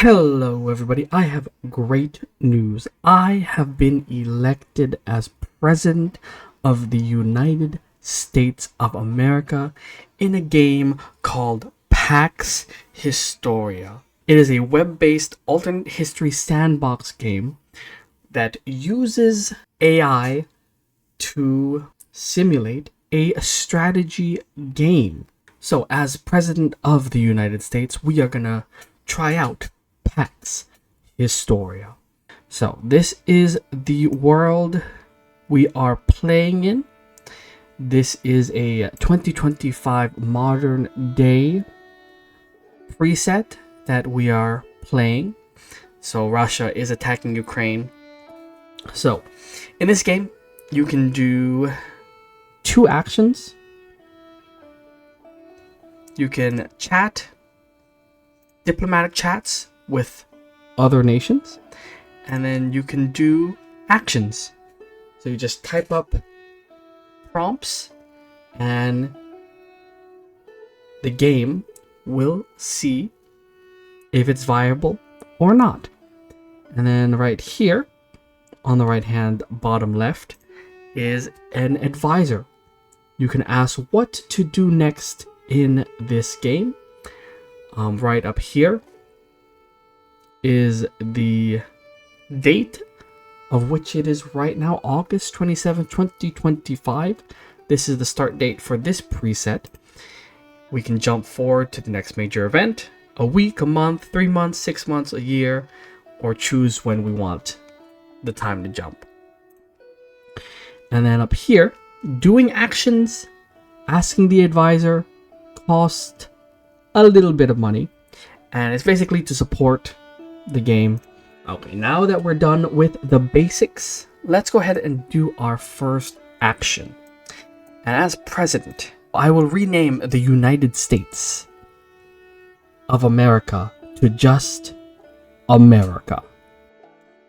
Hello everybody, I have great news. I have been elected as President of the United States of America in a game called Pax Historia. It is a web-based alternate history sandbox game that uses AI to simulate a strategy game. So as President of the United States, we are gonna try out Pax Historia. So this is the world we are playing in. This is a 2025 modern day preset that we are playing. So Russia is attacking Ukraine. So in this game, you can do two actions. You can chat, diplomatic chats with other nations, and then you can do actions. So you just type up prompts and the game will see if it's viable or not. And then right here on the right hand bottom left is an advisor. You can ask what to do next in this game. Right up here is the date of which it is right now, August 27, 2025. This is the start date for this preset. We can jump forward to the next major event, a week, a month, 3 months, 6 months, a year, or choose when we want the time to jump. And then up here, doing actions, asking the advisor, cost a little bit of money, and it's basically to support the game. Okay, now that we're done with the basics, let's go ahead and do our first action. And as president, I will rename the United States of America to just America.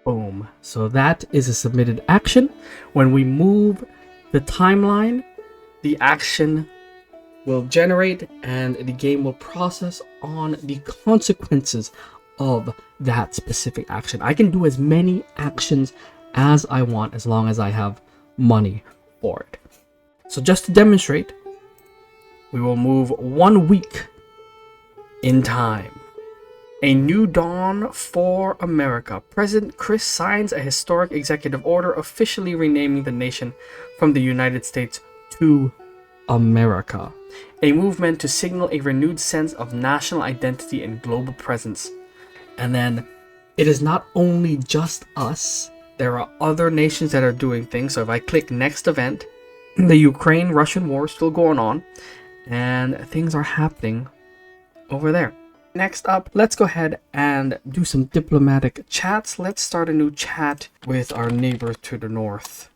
Boom. So that is a submitted action. When we move the timeline, the action will generate and the game will process on the consequences of that specific action. I can do as many actions as I want as long as I have money for it. So just to demonstrate, we will move 1 week in time. A new dawn for America. President Chris signs a historic executive order officially renaming the nation from the United States to America. A movement to signal a renewed sense of national identity and global presence. And then it is not only just us, there are other nations that are doing things. So if I click next event, the Ukraine-Russian war is still going on and things are happening over there. Next up, let's go ahead and do some diplomatic chats. Let's start a new chat with our neighbor to the north,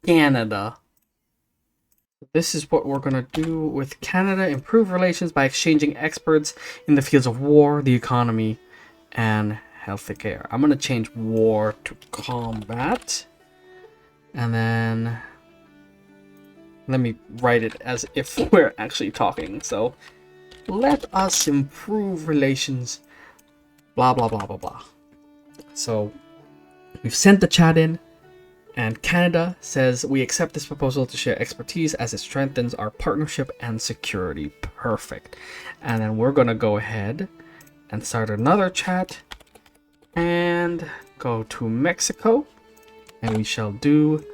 Canada. This is what we're going to do with Canada. Improve relations by exchanging experts in the fields of war, the economy, and healthcare. I'm going to change war to combat. And then let me write it as if we're actually talking. So let us improve relations, blah, blah, blah, blah, blah. So we've sent the chat in. And Canada says, we accept this proposal to share expertise as it strengthens our partnership and security. Perfect. And then we're going to go ahead and start another chat and go to Mexico. And we shall do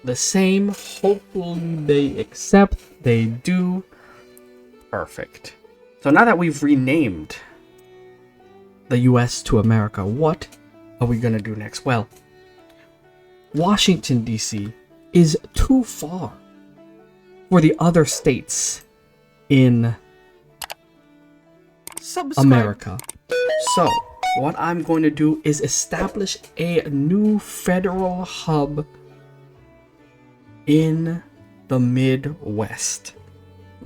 the same. Hopefully they accept. They do. Perfect. So now that we've renamed the US to America, what are we going to do next? Well, Washington, D.C. is too far for the other states in America. So, what I'm going to do is establish a new federal hub in the Midwest.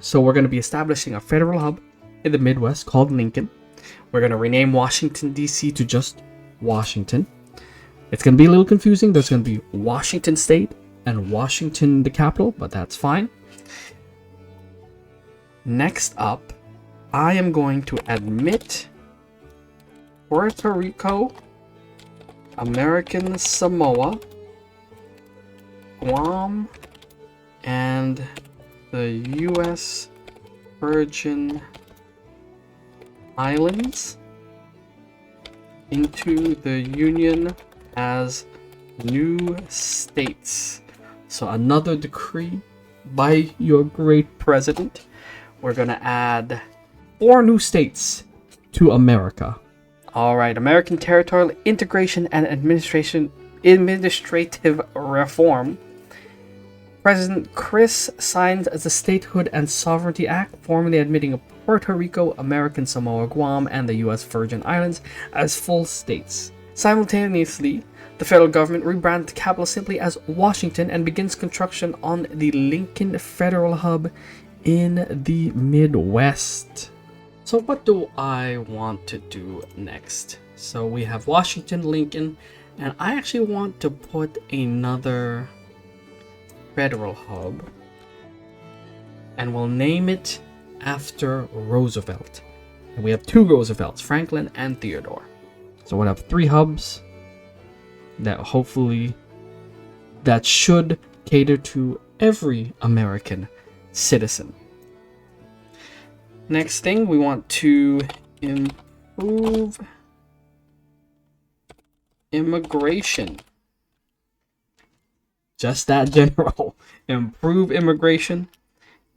So, we're going to be establishing a federal hub in the Midwest called Lincoln. We're going to rename Washington, D.C. to just Washington. It's going to be a little confusing. There's going to be Washington State and Washington the capital, but that's fine. Next up, I am going to admit Puerto Rico, American Samoa, Guam, and the U.S. Virgin Islands into the Union as new states. So another decree by your great president. We're gonna add 4 new states to America. All right, American territorial integration and administrative reform. President Chris signs the Statehood and Sovereignty Act, formally admitting Puerto Rico, American Samoa, Guam, and the U.S. Virgin Islands as full states. Simultaneously, the federal government rebranded the capital simply as Washington and begins construction on the Lincoln Federal Hub in the Midwest. So what do I want to do next? So we have Washington, Lincoln, and I actually want to put another federal hub, and we'll name it after Roosevelt. And we have 2 Roosevelts, Franklin and Theodore. So we'll have 3 hubs that hopefully that should cater to every American citizen. Next thing, we want to improve immigration. Just that general. Improve immigration,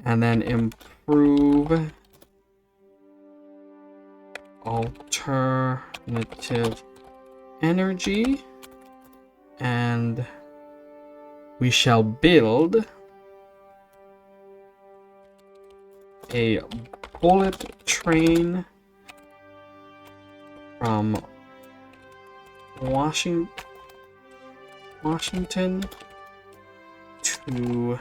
and then improve alternative energy, and we shall build a bullet train from Washington to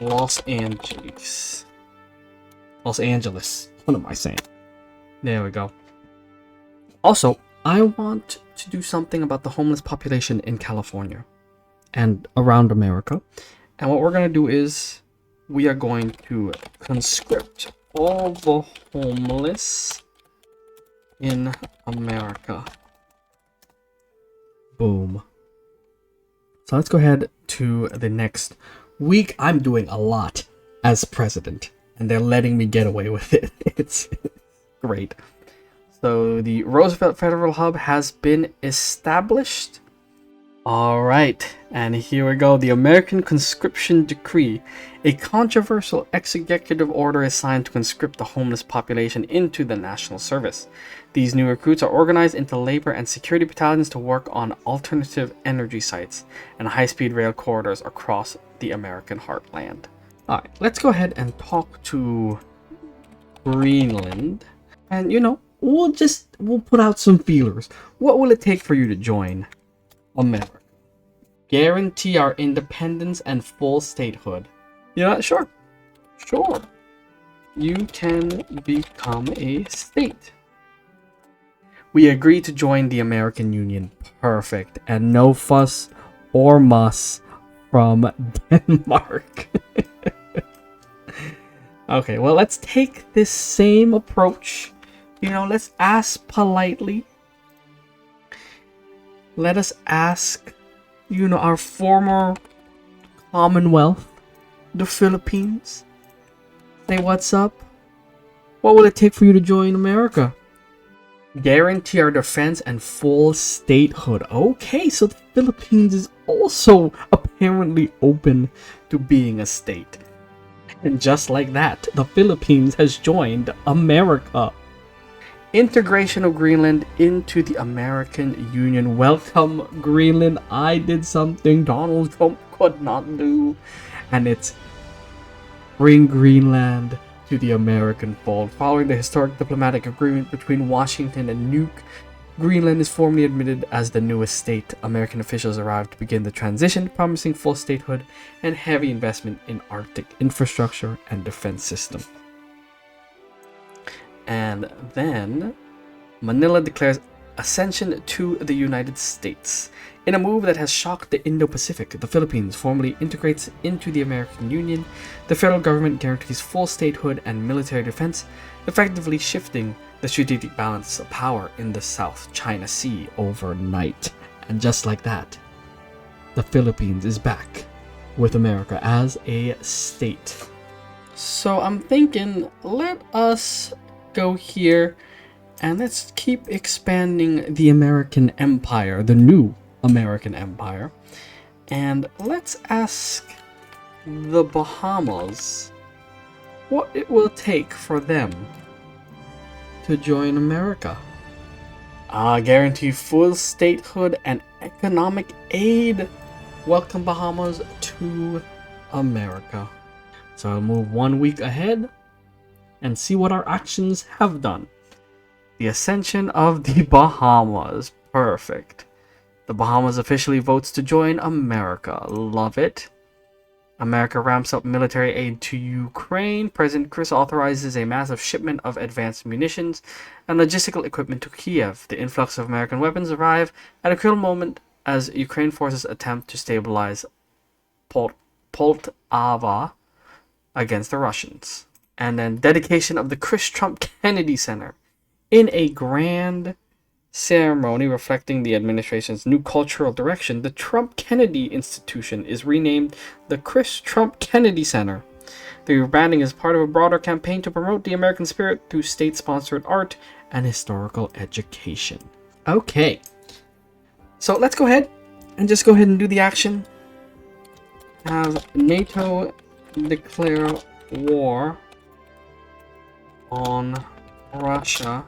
Los Angeles. What am I saying? There we go. Also, I want to do something about the homeless population in California and around America. And what we're going to do is we are going to conscript all the homeless in America. Boom. So let's go ahead to the next week. I'm doing a lot as president, and they're letting me get away with it. It's great. So the Roosevelt Federal Hub has been established. All right, and here we go. The American Conscription Decree. A controversial executive order is signed to conscript the homeless population into the national service. These new recruits are organized into labor and security battalions to work on alternative energy sites and high-speed rail corridors across the American heartland. All right, let's go ahead and talk to Greenland. And, you know, we'll put out some feelers. What will it take for you to join America? Guarantee our independence and full statehood. You know, sure. You can become a state. We agree to join the American Union. Perfect. And no fuss or muss from Denmark. Okay, well, let's take this same approach. You know, let's ask politely. Let us ask, you know, our former Commonwealth, the Philippines. Say, what's up? What will it take for you to join America? Guarantee our defense and full statehood. Okay, so the Philippines is also apparently open to being a state. And just like that, the Philippines has joined America. Integration of Greenland into the American Union. Welcome, Greenland. I did something Donald Trump could not do. And it's bring Greenland to the American fold. Following the historic diplomatic agreement between Washington and Nuuk, Greenland is formally admitted as the newest state. American officials arrived to begin the transition, promising full statehood and heavy investment in Arctic infrastructure and defense systems. And then Manila declares ascension to the United States. In a move that has shocked the Indo-Pacific, the Philippines formally integrates into the American Union. The federal government guarantees full statehood and military defense, effectively shifting the strategic balance of power in the South China Sea overnight. And just like that, the Philippines is back with America as a state. So I'm thinking, let us go here and let's keep expanding the American Empire, the new American Empire. And let's ask the Bahamas what it will take for them to join America. Guarantee full statehood and economic aid. Welcome Bahamas to America. So I'll move 1 week ahead and see what our actions have done. The ascension of the Bahamas. Perfect. The Bahamas officially votes to join America. Love it. America ramps up military aid to Ukraine. President Chris authorizes a massive shipment of advanced munitions and logistical equipment to Kiev. The influx of American weapons arrive at a critical moment as Ukraine forces attempt to stabilize Poltava against the Russians. And then dedication of the Chris Trump Kennedy Center in a grand ceremony reflecting the administration's new cultural direction. The Trump Kennedy Institution is renamed the Chris Trump Kennedy Center. The rebranding is part of a broader campaign to promote the American spirit through state-sponsored art and historical education. Okay, so let's go ahead and just go ahead and do the action. Have NATO declare war on Russia.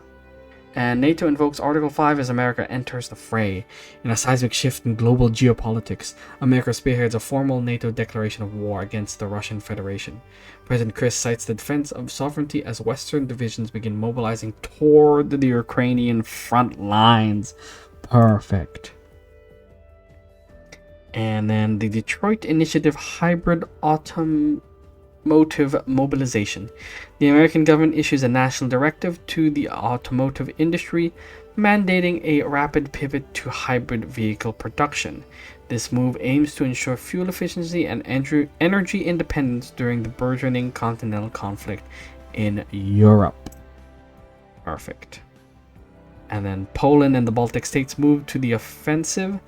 And NATO invokes Article 5 as America enters the fray. In a seismic shift in global geopolitics, America spearheads a formal NATO declaration of war against the Russian Federation. President Chris cites the defense of sovereignty as Western divisions begin mobilizing toward the Ukrainian front lines. Perfect. And then the Detroit Initiative Hybrid Automotive Mobilization. The American government issues a national directive to the automotive industry, mandating a rapid pivot to hybrid vehicle production. This move aims to ensure fuel efficiency and energy independence during the burgeoning continental conflict in Europe. Perfect. And then Poland and the Baltic states move to the offensive.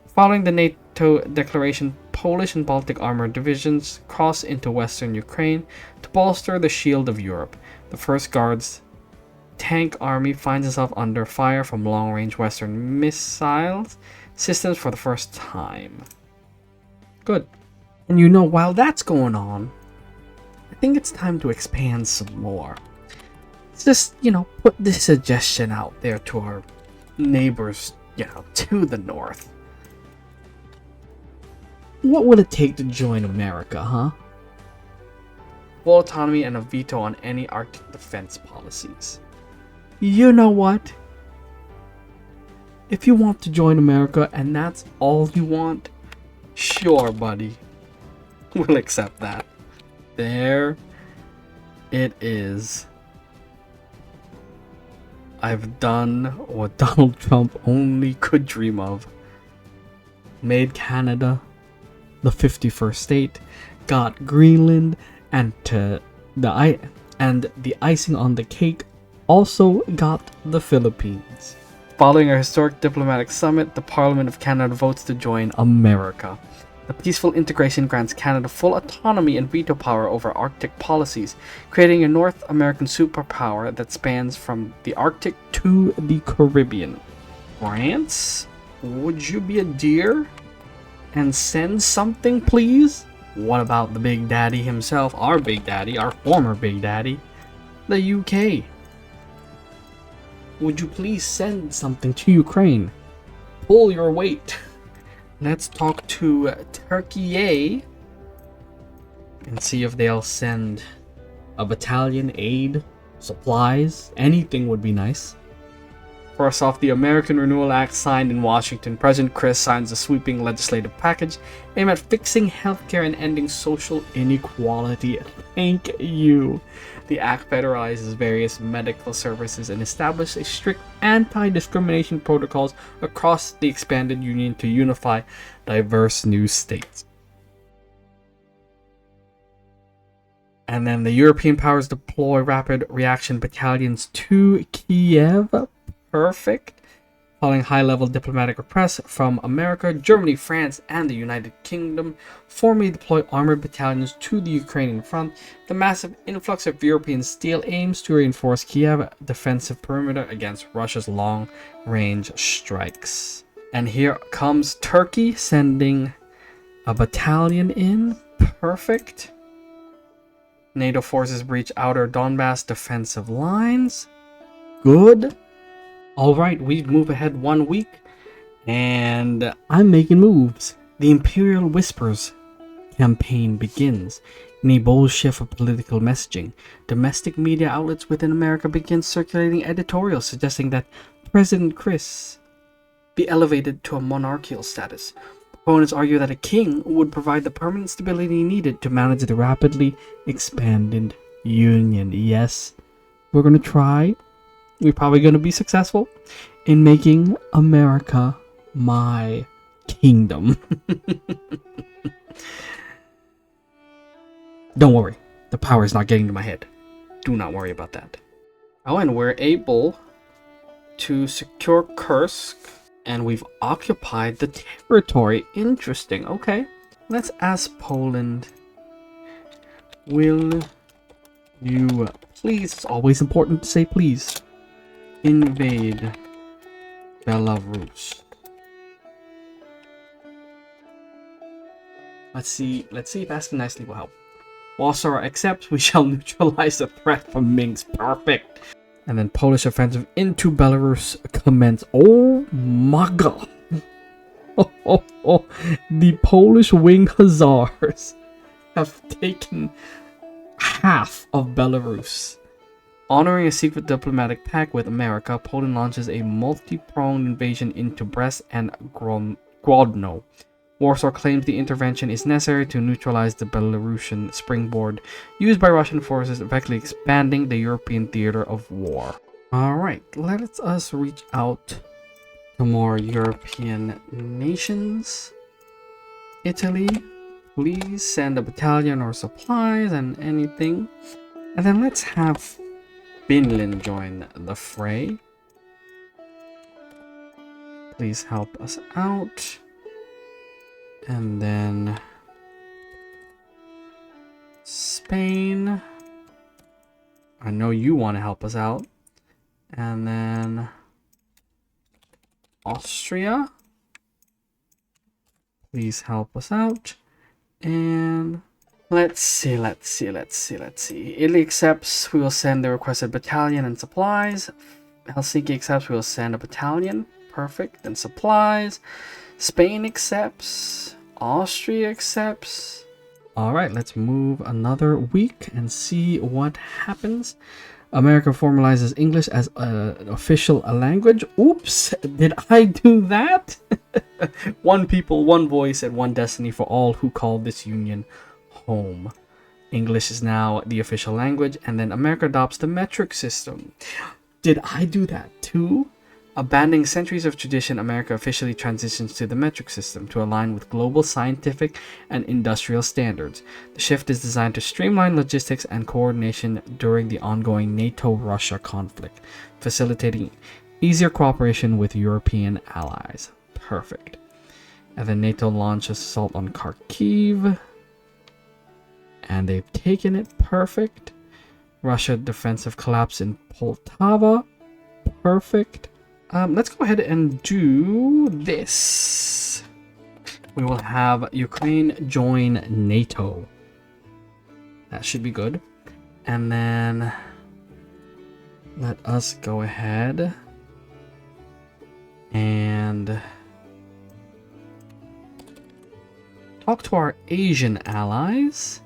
Following the NATO declaration, Polish and Baltic armored divisions cross into western Ukraine to bolster the shield of Europe. The 1st Guards tank army finds itself under fire from long-range Western missiles systems for the first time. Good. And while that's going on, I think it's time to expand some more. Let's just, put this suggestion out there to our neighbors, to the north. What would it take to join America, huh? Full autonomy and a veto on any Arctic defense policies. You know what? If you want to join America and that's all you want, sure, buddy. We'll accept that. There it is. I've done what Donald Trump only could dream of. Made Canada the 51st state, got Greenland, and the icing on the cake also got the Philippines. Following a historic diplomatic summit, the Parliament of Canada votes to join America. The peaceful integration grants Canada full autonomy and veto power over Arctic policies, creating a North American superpower that spans from the Arctic to the Caribbean. France, would you be a dear and send something, please? What about the Big Daddy himself, our Big Daddy, our former Big Daddy, the UK? Would you please send something to Ukraine? Pull your weight. Let's talk to Turkey and see if they'll send a battalion, aid, supplies, anything would be nice. First off, the American Renewal Act signed in Washington. President Chris signs a sweeping legislative package aimed at fixing healthcare and ending social inequality. Thank you. The act federalizes various medical services and establishes strict anti-discrimination protocols across the expanded union to unify diverse new states. And then the European powers deploy rapid reaction battalions to Kiev. Perfect. Following high-level diplomatic requests from America, Germany, France, and the United Kingdom, formally deploy armored battalions to the Ukrainian front. The massive influx of European steel aims to reinforce Kiev's defensive perimeter against Russia's long-range strikes. And here comes Turkey, sending a battalion in. Perfect. NATO forces breach outer Donbass defensive lines. Good. Alright, we move ahead 1 week, and I'm making moves. The Imperial Whispers campaign begins. In a bold shift of political messaging, domestic media outlets within America begin circulating editorials suggesting that President Chris be elevated to a monarchical status. Opponents argue that a king would provide the permanent stability needed to manage the rapidly expanded union. Yes, we're going to try. We're probably going to be successful in making America my kingdom. Don't worry. The power is not getting to my head. Do not worry about that. Oh, and we're able to secure Kursk, and we've occupied the territory. Interesting. Okay. Let's ask Poland. Will you please, it's always important to say please, invade Belarus? Let's see if asking nicely will help. Warsaw accepts, we shall neutralize the threat from Minsk. Perfect. And then Polish offensive into Belarus commence. Oh my god. The Polish wing hussars have taken half of Belarus. Honoring a secret diplomatic pact with America, Poland launches a multi-pronged invasion into Brest and Grodno. Warsaw claims the intervention is necessary to neutralize the Belarusian springboard used by Russian forces, effectively expanding the European theater of war. Alright, let us reach out to more European nations. Italy, please send a battalion or supplies and anything. And then let's have Finland join the fray. Please help us out. And then Spain. I know you want to help us out. And then Austria. Please help us out. And let's see. Italy accepts, we will send the requested battalion and supplies. Helsinki accepts, we will send a battalion. Perfect. And supplies. Spain accepts. Austria accepts. Alright, let's move another week and see what happens. America formalizes English as an official language. Oops, did I do that? One people, one voice, and one destiny for all who call this union home. English is now the official language, and then America adopts the metric system. Did I do that too? Abandoning centuries of tradition, America officially transitions to the metric system to align with global scientific and industrial standards. The shift is designed to streamline logistics and coordination during the ongoing NATO-Russia conflict, facilitating easier cooperation with European allies. Perfect. And then NATO launches assault on Kharkiv. And they've taken it. Perfect. Russia defensive collapse in Poltava. Perfect. Let's go ahead and do this. We will have Ukraine join NATO. That should be good. And then let us go ahead and talk to our Asian allies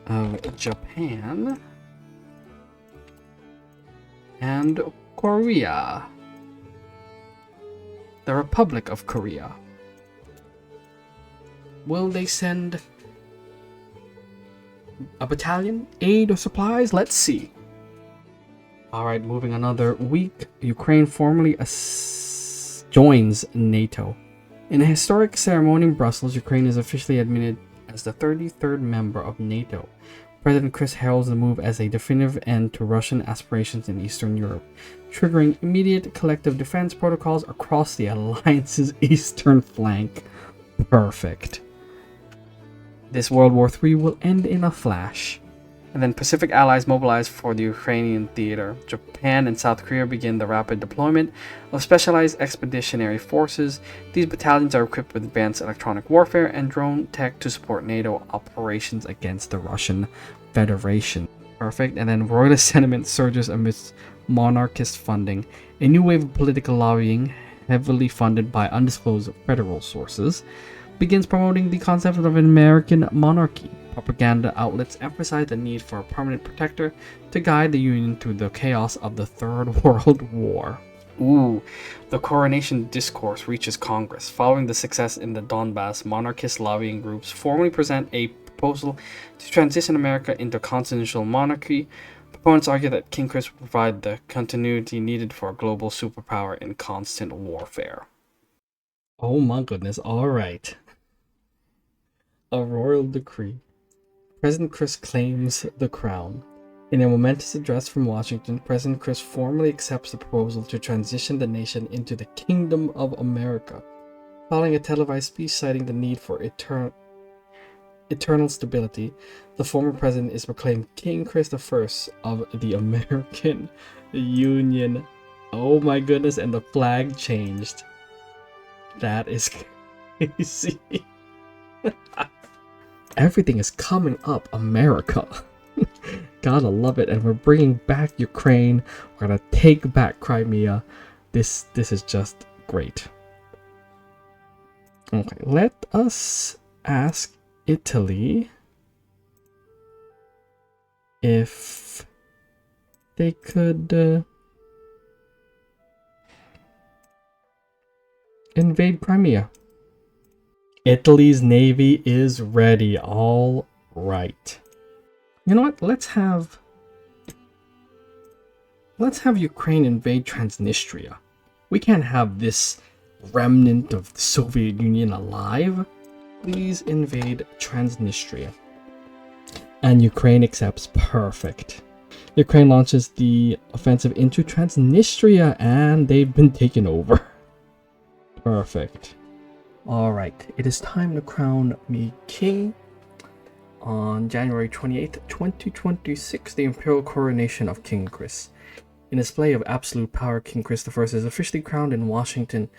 of Japan and Korea. the Republic of Korea. Will they send a battalion, aid, or supplies? Let's see. Alright, moving another week. Ukraine formally joins NATO. In a historic ceremony in Brussels, Ukraine is officially admitted as the 33rd member of NATO. President Chris heralds the move as a definitive end to Russian aspirations in Eastern Europe, triggering immediate collective defense protocols across the alliance's eastern flank. Perfect. This World War III will end in a flash. And then Pacific allies mobilize for the Ukrainian theater. Japan and South Korea begin the rapid deployment of specialized expeditionary forces. These battalions are equipped with advanced electronic warfare and drone tech to support NATO operations against the Russian Federation. Perfect. And then royalist sentiment surges amidst monarchist funding. A new wave of political lobbying, heavily funded by undisclosed federal sources, begins promoting the concept of an American monarchy. Propaganda outlets emphasize the need for a permanent protector to guide the Union through the chaos of the Third World War. Ooh, the coronation discourse reaches Congress. Following the success in the Donbass, monarchist lobbying groups formally present a proposal to transition America into constitutional monarchy. Proponents argue that King Chris will provide the continuity needed for a global superpower in constant warfare. Oh my goodness, alright. A royal decree. President Chris claims the crown. In a momentous address from Washington, President Chris formally accepts the proposal to transition the nation into the Kingdom of America. Following a televised speech citing the need for eternal stability, the former president is proclaimed King Chris I of the American Union. Oh my goodness, and the flag changed. That is crazy. Everything is coming up, America. Gotta love it. And we're bringing back Ukraine. We're gonna take back Crimea. This is just great. Okay, let us ask Italy if they could invade Crimea. Italy's navy is ready. All right. You know what? Let's have Ukraine invade Transnistria. We can't have this remnant of the Soviet Union alive. Please invade Transnistria. And Ukraine accepts. Perfect. Ukraine launches the offensive into Transnistria and they've been taken over. Perfect. Alright, it is time to crown me king. On January 28th, 2026, the imperial coronation of King Chris. In a display of absolute power, King Chris I is officially crowned in Washington.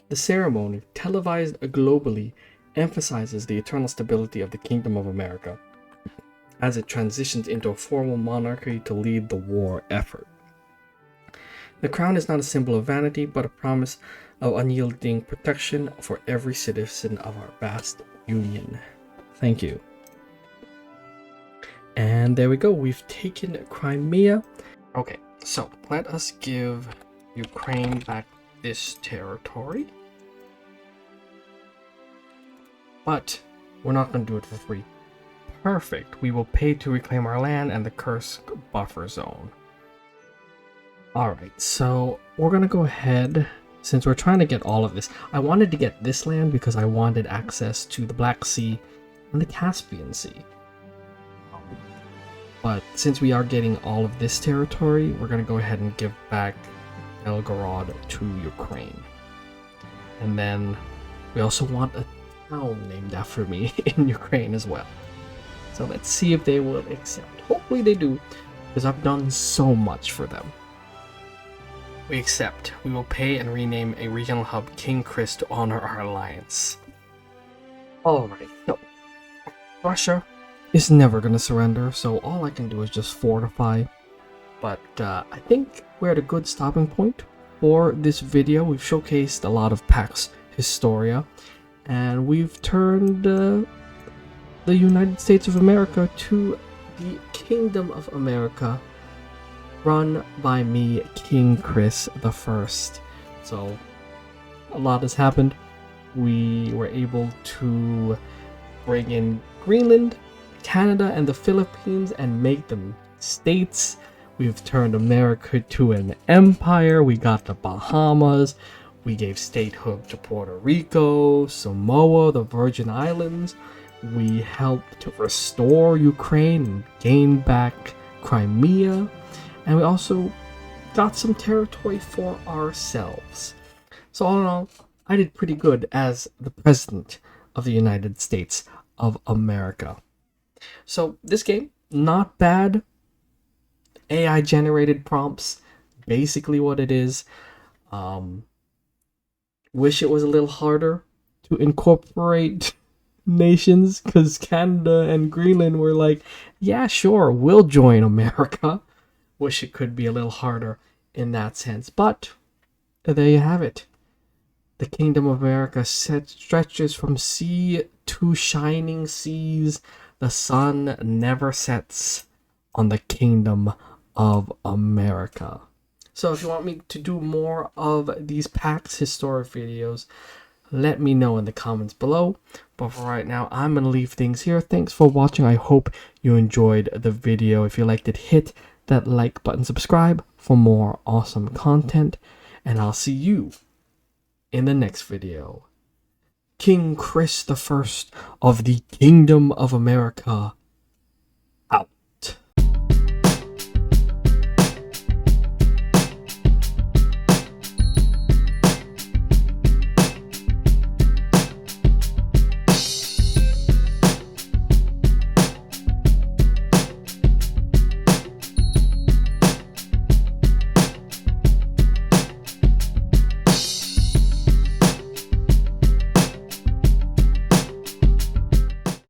The ceremony, televised globally, emphasizes the eternal stability of the Kingdom of America as it transitions into a formal monarchy to lead the war effort. The crown is not a symbol of vanity, but a promise of unyielding protection for every citizen of our vast union. Thank you. And there we go. We've taken Crimea. Okay, so let us give Ukraine back this territory. But we're not going to do it for free. Perfect. We will pay to reclaim our land and the Kursk buffer zone. Alright, so we're going to go ahead. Since we're trying to get all of this, I wanted to get this land because I wanted access to the Black Sea and the Caspian Sea. But since we are getting all of this territory, we're going to go ahead and give back Belgorod to Ukraine. And then we also want a town named after me in Ukraine as well. So let's see if they will accept. Hopefully they do, because I've done so much for them. We accept. We will pay and rename a regional hub King Chris to honor our alliance. Alright, so Russia is never going to surrender, so all I can do is just fortify. But I think we're at a good stopping point for this video. We've showcased a lot of Pax Historia, and we've turned the United States of America to the Kingdom of America, run by me, King Chris I. So a lot has happened. We were able to bring in Greenland, Canada, and the Philippines and make them states. We've turned America to an empire. We got the Bahamas. We gave statehood to Puerto Rico, Samoa, the Virgin Islands. We helped to restore Ukraine and gain back Crimea. And we also got some territory for ourselves. So all in all, I did pretty good as the President of the United States of America. So this game, not bad. AI generated prompts, basically what it is. Wish it was a little harder to incorporate nations, because Canada and Greenland were like, yeah, sure, we'll join America. Wish it could be a little harder in that sense, but there you have it. The Kingdom of America stretches from sea to shining seas. The sun never sets on the Kingdom of America. So if you want me to do more of these Pax Historia videos, let me know in the comments below. But for right now, I'm going to leave things here. Thanks for watching. I hope you enjoyed the video. If you liked it, hit that like button, subscribe for more awesome content, and I'll see you in the next video. King Chris I of the Kingdom of America